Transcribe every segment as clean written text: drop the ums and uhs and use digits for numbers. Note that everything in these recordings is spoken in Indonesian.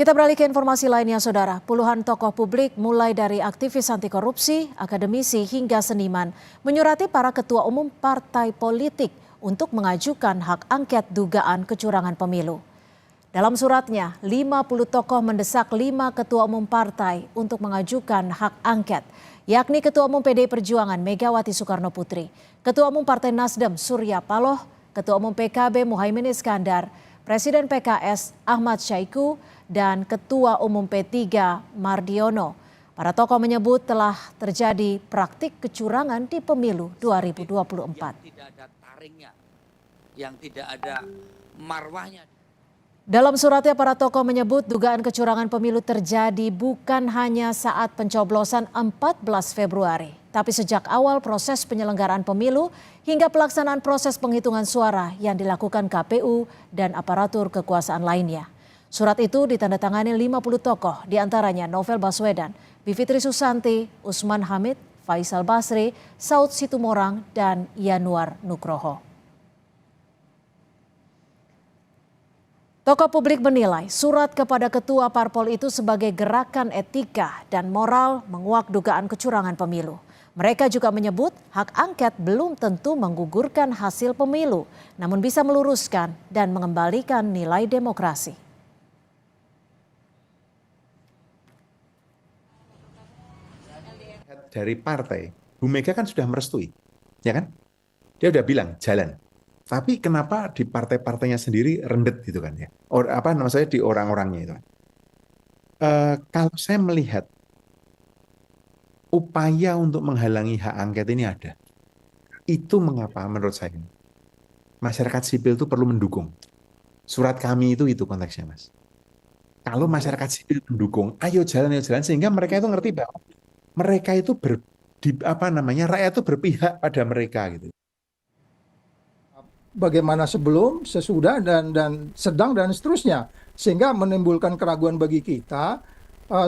Kita beralih ke informasi lainnya, Saudara. Puluhan tokoh publik mulai dari aktivis anti korupsi, akademisi hingga seniman menyurati para ketua umum partai politik untuk mengajukan hak angket dugaan kecurangan pemilu. Dalam suratnya, 50 tokoh mendesak 5 ketua umum partai untuk mengajukan hak angket, yakni Ketua Umum PDI Perjuangan Megawati Soekarno Putri, Ketua Umum Partai Nasdem Surya Paloh, Ketua Umum PKB Muhaimin Iskandar, Presiden PKS Ahmad Syaiqo, dan Ketua Umum P3 Mardiono. Para tokoh menyebut telah terjadi praktik kecurangan di pemilu 2024. Yang tidak ada taringnya, yang tidak ada marwahnya. Dalam suratnya, para tokoh menyebut dugaan kecurangan pemilu terjadi bukan hanya saat pencoblosan 14 Februari, tapi sejak awal proses penyelenggaraan pemilu hingga pelaksanaan proses penghitungan suara yang dilakukan KPU dan aparatur kekuasaan lainnya. Surat itu ditandatangani 50 tokoh, diantaranya Novel Baswedan, Bivitri Susanti, Usman Hamid, Faisal Basri, Saud Situmorang, dan Yanuar Nugroho. Tokoh publik menilai surat kepada ketua parpol itu sebagai gerakan etika dan moral menguak dugaan kecurangan pemilu. Mereka juga menyebut hak angket belum tentu menggugurkan hasil pemilu, namun bisa meluruskan dan mengembalikan nilai demokrasi. Dari partai, Bu Mega kan sudah merestui, ya kan? Dia udah bilang jalan. Tapi kenapa di partai-partainya sendiri rendet gitu kan ya? Apa namanya di orang-orangnya itu? Kalau saya melihat upaya untuk menghalangi hak angket ini ada. Itu mengapa menurut saya masyarakat sipil itu perlu mendukung. Surat kami itu konteksnya, Mas. Kalau masyarakat sipil mendukung, ayo jalan sehingga mereka itu ngerti bahwa mereka itu rakyat itu berpihak pada mereka gitu. Bagaimana sebelum, sesudah, dan sedang, dan seterusnya. Sehingga menimbulkan keraguan bagi kita,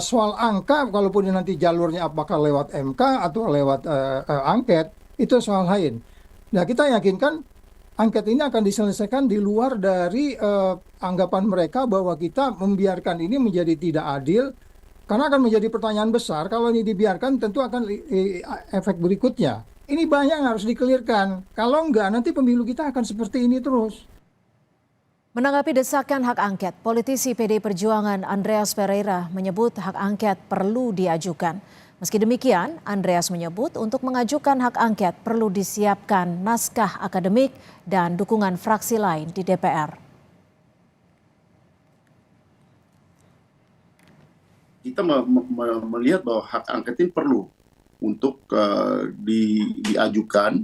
soal angka, kalaupun nanti jalurnya apakah lewat MK atau lewat angket, itu soal lain. Nah, kita yakinkan angket ini akan diselesaikan di luar dari anggapan mereka bahwa kita membiarkan ini menjadi tidak adil, karena akan menjadi pertanyaan besar, kalau ini dibiarkan tentu akan efek berikutnya. Ini banyak yang harus dikelirkan. Kalau enggak, nanti pemilu kita akan seperti ini terus. Menanggapi desakan hak angket, politisi PDI Perjuangan Andreas Pereira menyebut hak angket perlu diajukan. Meski demikian, Andreas menyebut untuk mengajukan hak angket perlu disiapkan naskah akademik dan dukungan fraksi lain di DPR. Kita melihat bahwa hak angket ini perlu untuk diajukan.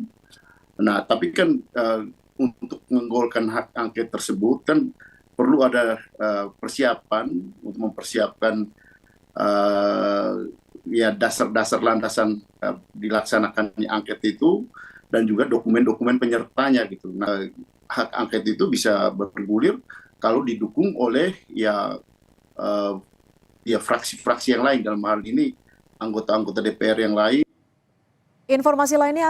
Nah, tapi kan untuk menggolkan hak angket tersebut kan perlu ada persiapan untuk mempersiapkan ya dasar-dasar landasan dilaksanakannya angket itu dan juga dokumen-dokumen penyertanya gitu. Nah, hak angket itu bisa bergulir kalau didukung oleh ya fraksi-fraksi yang lain, dalam hal ini anggota-anggota DPR yang lain. Informasi lainnya